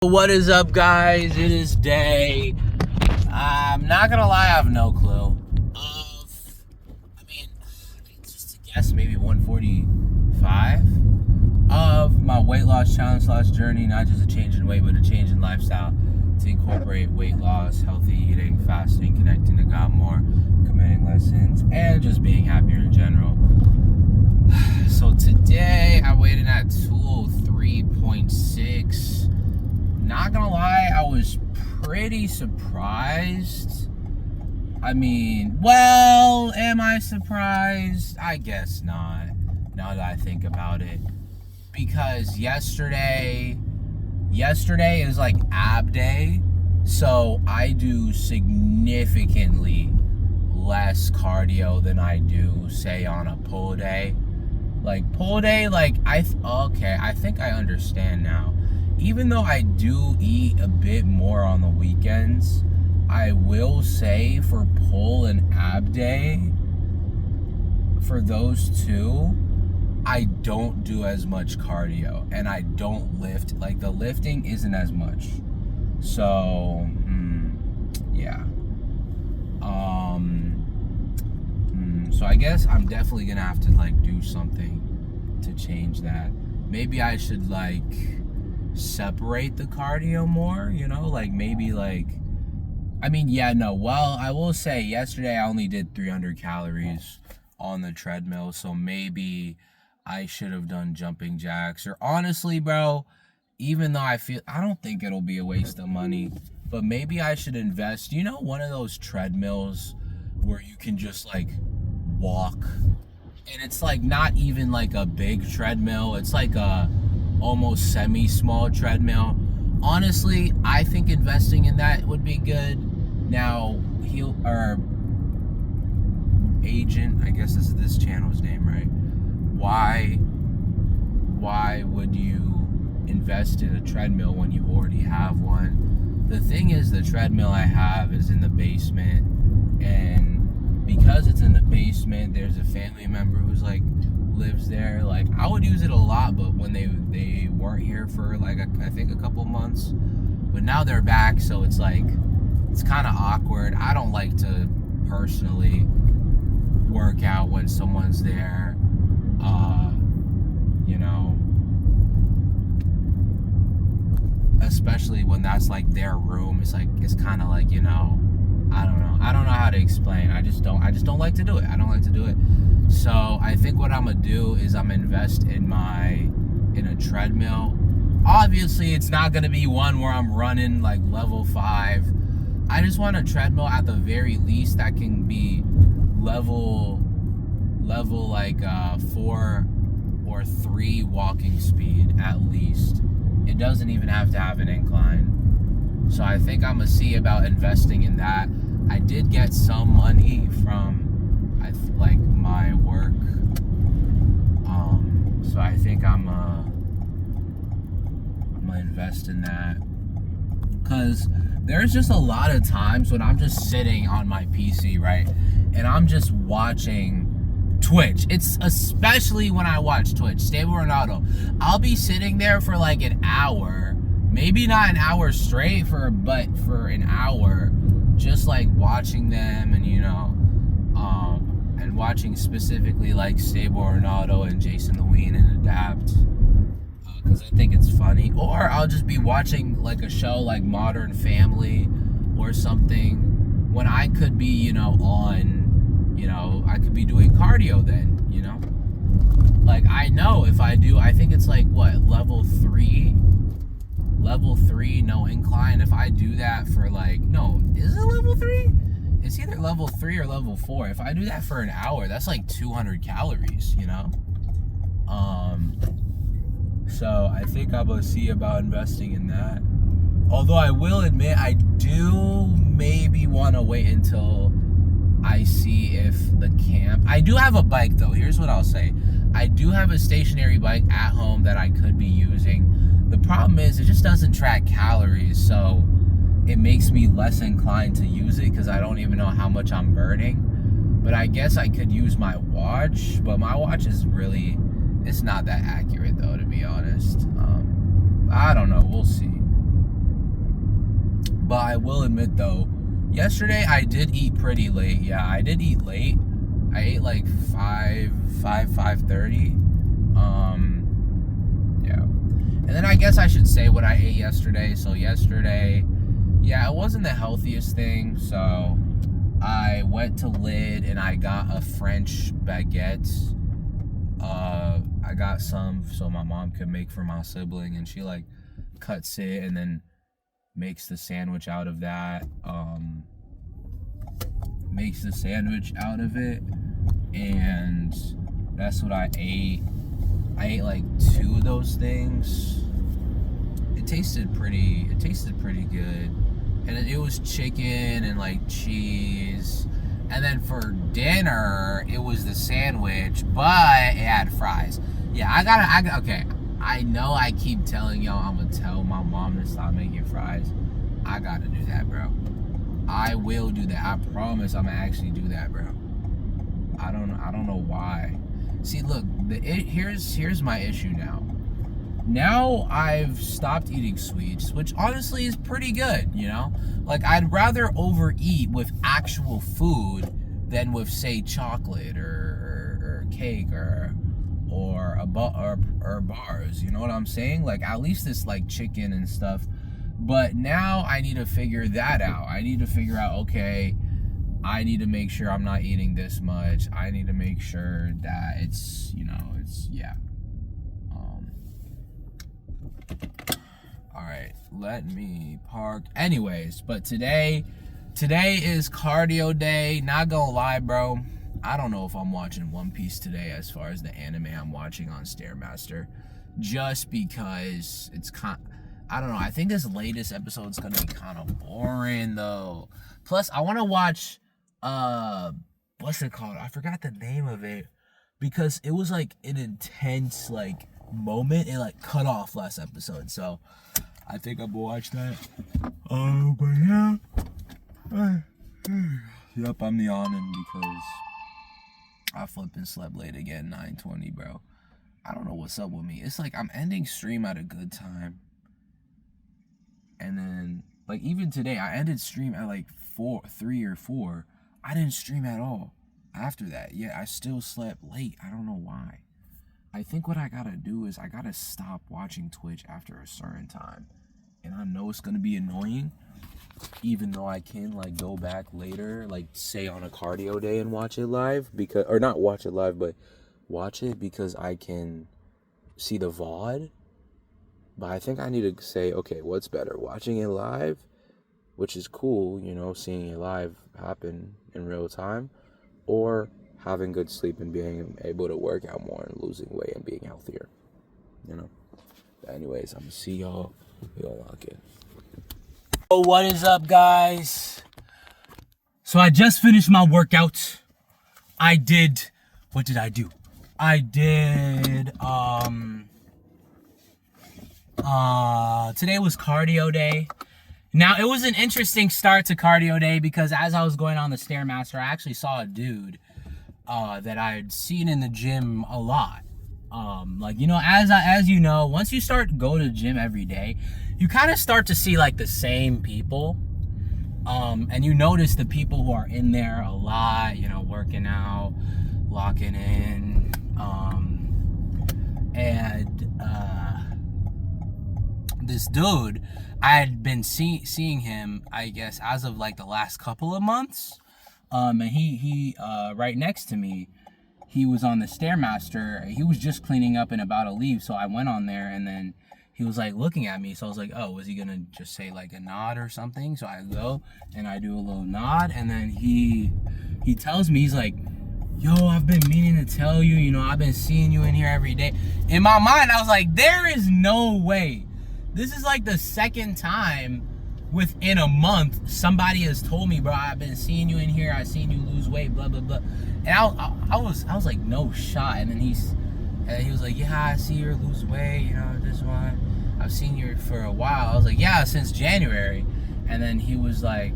What is up, guys? It is day. I'm not gonna lie, I have no clue. Just to guess, maybe 145 of my weight loss challenge / journey. Not just a change in weight, but a change in lifestyle to incorporate weight loss, healthy eating, fasting, connecting to God more, committing less sins, and just being happier in general. So today I weighed in at 203.6. Not gonna lie, I was pretty surprised. Am I surprised? I guess not, now that I think about it. Because yesterday is like ab day, so I do significantly less cardio than I do, say, on a pull day. I think I understand now. Even though I do eat a bit more on the weekends, I will say for pull and ab day, for those two, I don't do as much cardio and I don't lift. Like, the lifting isn't as much. So, yeah. So I guess I'm definitely gonna have to do something to change that. Maybe I should separate the cardio more, well, I will say yesterday I only did 300 calories on the treadmill, so maybe I should have done jumping jacks. Or honestly, bro, even though I don't think it'll be a waste of money, but maybe I should invest, one of those treadmills where you can just walk, and it's not even a big treadmill, it's a almost semi-small treadmill. Honestly, I think investing in that would be good. Now, our agent, I guess this is this channel's name, right? Why would you invest in a treadmill when you already have one? The thing is, the treadmill I have is in the basement, and because it's in the basement, there's a family member who's lives there. I would use it a lot, but when they weren't here for I think a couple months, but now they're back, so it's it's kind of awkward. I don't like to personally work out when someone's there, especially when that's their room. It's kind of I don't know how to explain. I just don't like to do it. I don't like to do it. So I think what I'm gonna do is I'm gonna invest in a treadmill. Obviously, it's not gonna be one where I'm running level 5. I just want a treadmill at the very least that can be level 4 or 3 walking speed at least. It doesn't even have to have an incline. So I think I'm gonna see about investing in that. I did get some money from my work, so I think I'm gonna invest in that, because there's just a lot of times when I'm just sitting on my PC, right, and I'm just watching Twitch. It's especially when I watch Twitch, Stable Ronaldo, I'll be sitting there for an hour, maybe not an hour straight, but for an hour, just watching them, and and watching specifically Stable Ronaldo and Jason the Ween and Adapt, because I think it's funny. Or I'll just be watching a show like Modern Family or something, when I could be I could be doing cardio then. I know if I do, I think it's level 3 no incline. If I do that for no, is it level 3? It's either level 3 or level 4. If I do that for an hour, that's 200 calories, So I think I'm gonna see about investing in that. Although I will admit, I do maybe want to wait until I see if the camp... I do have a bike, though. Here's what I'll say. I do have a stationary bike at home that I could be using. The problem is it just doesn't track calories, so it makes me less inclined to use it because I don't even know how much I'm burning. But I guess I could use my watch, but my watch is really... It's not that accurate, though, to be honest. I don't know. We'll see. But I will admit though, yesterday I did eat pretty late. Yeah, I did eat late. I ate like 5:30. Yeah. And then I guess I should say what I ate yesterday. So yesterday, yeah, it wasn't the healthiest thing. So I went to Lid and I got a French baguette. I got some so my mom could make for my sibling, and she like cuts it and then makes the sandwich out of that. Makes the sandwich out of it, and that's what I ate. I ate like 2 of those things. It tasted pretty good. And it was chicken and like cheese. And then for dinner, it was the sandwich, but it had fries. Yeah, okay. I know I keep telling y'all I'm gonna tell my mom to stop making fries. I gotta do that, bro. I will do that. I promise I'm gonna actually do that, bro. I don't know why. See, look, here's my issue now. Now I've stopped eating sweets, which honestly is pretty good, you know? Like, I'd rather overeat with actual food than with, say, chocolate or cake or bars, you know what I'm saying? Like, at least it's like chicken and stuff. But now I need to figure that out. I need to figure out, okay, I need to make sure I'm not eating this much. I need to make sure that it's, yeah. All right, let me park. Anyways, but today is cardio day. Not gonna lie, bro. I don't know if I'm watching One Piece today as far as the anime I'm watching on Stairmaster. Just because it's I don't know. I think this latest episode's gonna be kind of boring though. Plus, I want to watch what's it called? I forgot the name of it because it was like an intense like moment. It like cut off last episode, so I think I'm gonna watch that. Oh, but yeah. Yep, I'm yawning because I flipping slept late again. 9:20, bro. I don't know what's up with me. It's like I'm ending stream at a good time. And then, like, even today, I ended stream at like 3 or 4. I didn't stream at all after that. Yeah, I still slept late. I don't know why. I think what I gotta do is I gotta stop watching Twitch after a certain time. And I know it's gonna be annoying, even though I can like go back later, like say on a cardio day and watch it live, because, or not watch it live, but watch it because I can see the VOD. But I think I need to say, okay, what's better, watching it live, which is cool, you know, seeing it live happen in real time, or having good sleep and being able to work out more and losing weight and being healthier, you know. But anyways, I'm gonna see y'all. We'll lock in. Oh, what is up, guys? So I just finished my workout. What did I do? I did, today was cardio day. Now, it was an interesting start to cardio day because as I was going on the Stairmaster, I actually saw a dude that I had seen in the gym a lot. Like, you know, as you know, once you start go to the gym every day, you kind of start to see like the same people. And you notice the people who are in there a lot, you know, working out, locking in, this dude, I had been seeing him, I guess, as of like the last couple of months. And he right next to me, he was on the Stairmaster. He was just cleaning up and about to leave, so I went on there, and then he was like looking at me, so I was like, oh, was he gonna just say like a nod or something? So I go and I do a little nod, and then he tells me, he's like, yo, I've been meaning to tell you, you know, I've been seeing you in here every day. In my mind, I was like, there is no way. This is like the second time within a month somebody has told me, bro, I've been seeing you in here, I've seen you lose weight, blah blah blah. And I was like, no shot. And then he was like, yeah, I see you lose weight, you know, this one, I've seen you for a while. I was like, yeah, since January. And then he was like,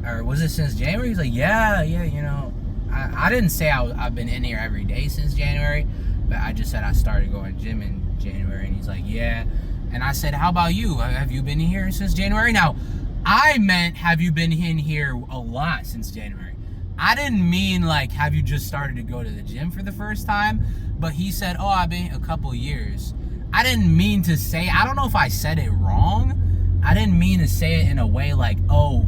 or was it since January? He's like, yeah, you know, I didn't say I've been in here every day since January, but I just said I started going to gym in January. And he's like, yeah. And I said, how about you? Have you been here since January? Now, I meant, have you been in here a lot since January? I didn't mean like, have you just started to go to the gym for the first time? But he said, oh, I've been a couple years. I didn't mean to say, I don't know if I said it wrong. I didn't mean to say it in a way like, oh,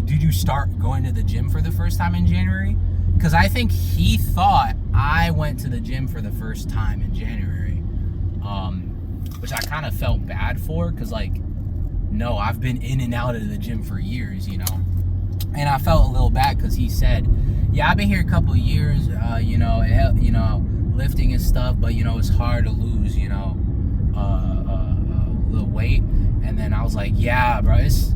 did you start going to the gym for the first time in January? Because I think he thought I went to the gym for the first time in January. Which I kind of felt bad for, because like, no, I've been in and out of the gym for years, you know. And I felt a little bad because he said, yeah, I've been here a couple of years, you know, lifting and stuff, but, you know, it's hard to lose, you know, a little weight. And then I was like, yeah, bro, it's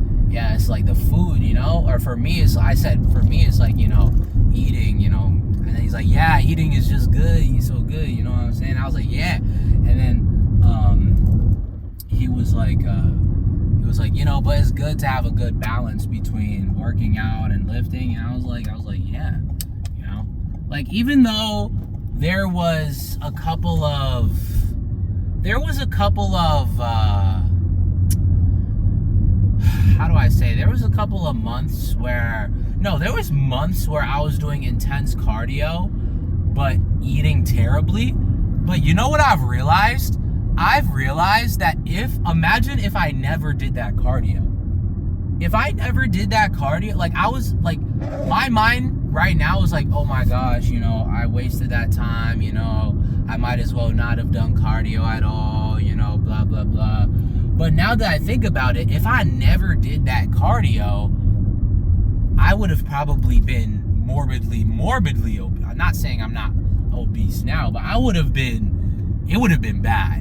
like the food, you know, or for me, it's like, you know, eating, you know. And then he's like, yeah, eating is just good. He's so good, you know what I'm saying? I was like, yeah. And then he was like, you know, but it's good to have a good balance between working out and lifting. And I was like, yeah, you know, like, even though there was a couple of how do I say, there was a couple of months where, no, there was months where I was doing intense cardio, but eating terribly. But you know what I've realized? I've realized that imagine if I never did that cardio. If I never did that cardio, like, I was like, my mind right now is like, oh my gosh, you know, I wasted that time, you know, I might as well not have done cardio at all, you know, blah, blah, blah. But now that I think about it, if I never did that cardio, I would have probably been morbidly obese. I'm not saying I'm not obese now, but it would have been bad.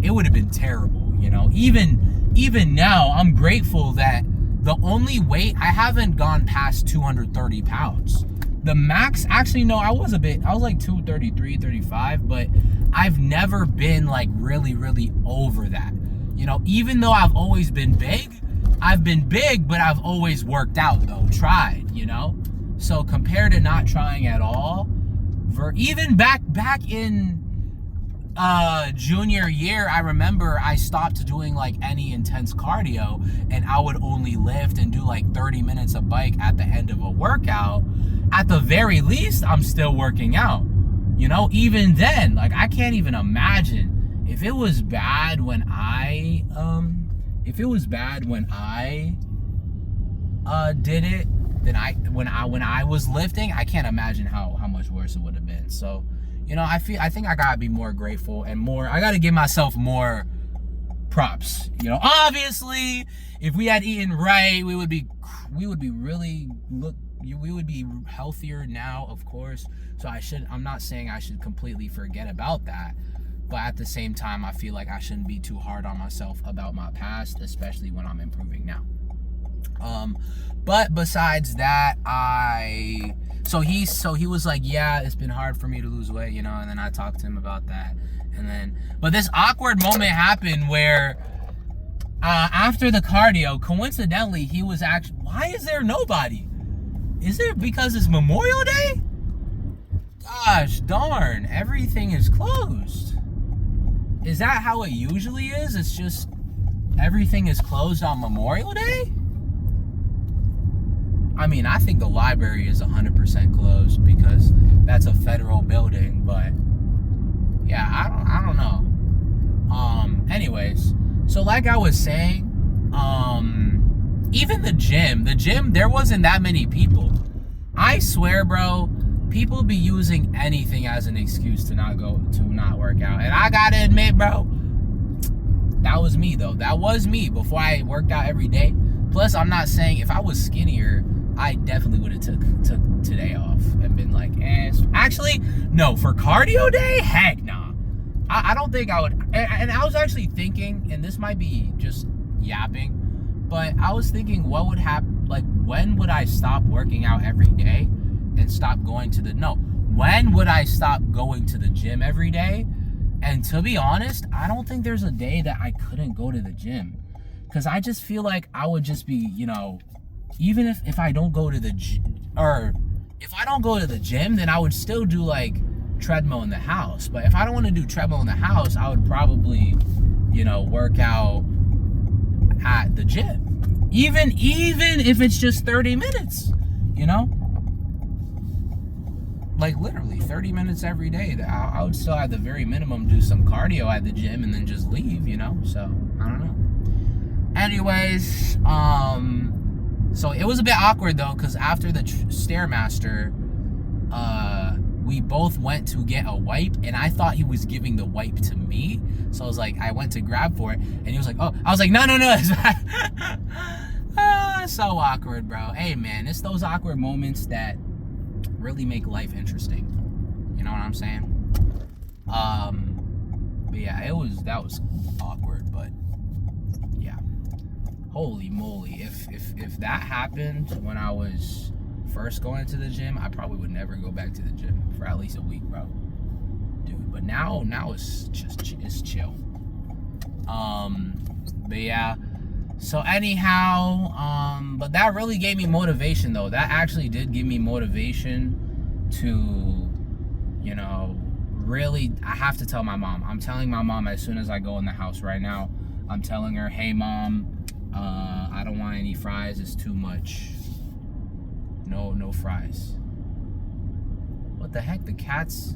It would have been terrible, you know. Even now, I'm grateful that the only weight, I haven't gone past 230 pounds. The max, actually, no, I was like 233, 35, but I've never been like really, really over that. You know, even though I've always been big, but I've always worked out though, tried, you know? So compared to not trying at all, even back in junior year, I remember I stopped doing like any intense cardio, and I would only lift and do like 30 minutes of bike at the end of a workout. At the very least, I'm still working out, you know. Even then, like, I can't even imagine if it was bad when I did it, then when I was lifting, I can't imagine how much worse it would have been. So, you know, I think I gotta be more grateful and I gotta give myself more props. You know, obviously, if we had eaten right, we would be healthier now, of course. So I'm not saying I should completely forget about that, but at the same time, I feel like I shouldn't be too hard on myself about my past, especially when I'm improving now. But besides that, so he was like, yeah, it's been hard for me to lose weight, you know, and then I talked to him about that. But this awkward moment happened where, after the cardio, coincidentally, he was actually, why is there nobody? Is it because it's Memorial Day? Gosh darn, everything is closed. Is that how it usually is? It's just everything is closed on Memorial Day? I mean, I think the library is 100% closed because that's a federal building, but yeah, I don't know. Anyways, so like I was saying, even the gym, there wasn't that many people. I swear, bro, people be using anything as an excuse to not work out. And I gotta admit, bro, that was me though. That was me before I worked out every day. Plus, I'm not saying, if I was skinnier, I definitely would have took today off and been like, actually, no, for cardio day, heck nah. I don't think I would. And I was actually thinking, and this might be just yapping, but I was thinking, what would happen, like, when would I stop working out every day and stop going to when would I stop going to the gym every day? And to be honest, I don't think there's a day that I couldn't go to the gym. Because I just feel like I would just be, you know, even if I don't go to the gym, or if I don't go to the gym, then I would still do like treadmill in the house. But if I don't want to do treadmill in the house, I would probably, you know, work out at the gym. Even if it's just 30 minutes, you know? Like literally 30 minutes every day. I would still at the very minimum do some cardio at the gym and then just leave, you know? So, I don't know. Anyways, so it was a bit awkward though, because after the Stairmaster, we both went to get a wipe, and I thought he was giving the wipe to me. So I was like, I went to grab for it, and he was like, oh, I was like, no. So awkward, bro. Hey, man, it's those awkward moments that really make life interesting. You know what I'm saying? But yeah, that was awkward, but yeah. Holy moly, if that happened when I was first going to the gym, I probably would never go back to the gym for at least a week, bro. Dude, but now it's chill. But yeah. So anyhow, but that really gave me motivation though. That actually did give me motivation to, you know, really, I have to tell my mom. I'm telling my mom as soon as I go in the house right now. I'm telling her, hey mom, I don't want any fries, it's too much. No fries. What the heck? The cats?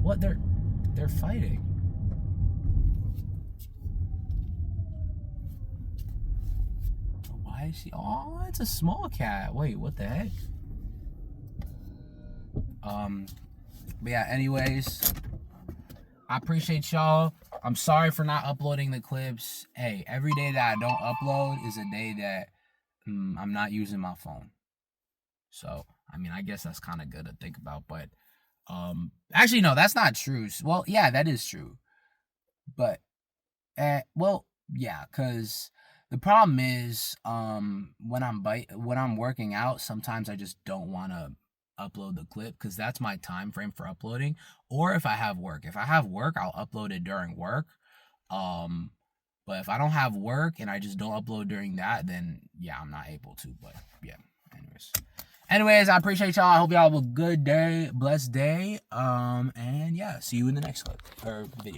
What? They're fighting. Why is she? Oh, it's a small cat. Wait, what the heck? But yeah, anyways, I appreciate y'all. I'm sorry for not uploading the clips. Hey, every day that I don't upload is a day that I'm not using my phone. So, I mean, I guess that's kind of good to think about, but actually no, that's not true. Well, yeah, that is true. But well, yeah, cuz the problem is when I'm working out, sometimes I just don't want to upload the clip cuz that's my time frame for uploading, or if I have work. If I have work, I'll upload it during work. But if I don't have work and I just don't upload during that, then yeah, I'm not able to. But yeah, anyways, I appreciate y'all. I hope y'all have a good day, blessed day. And yeah, see you in the next clip or video.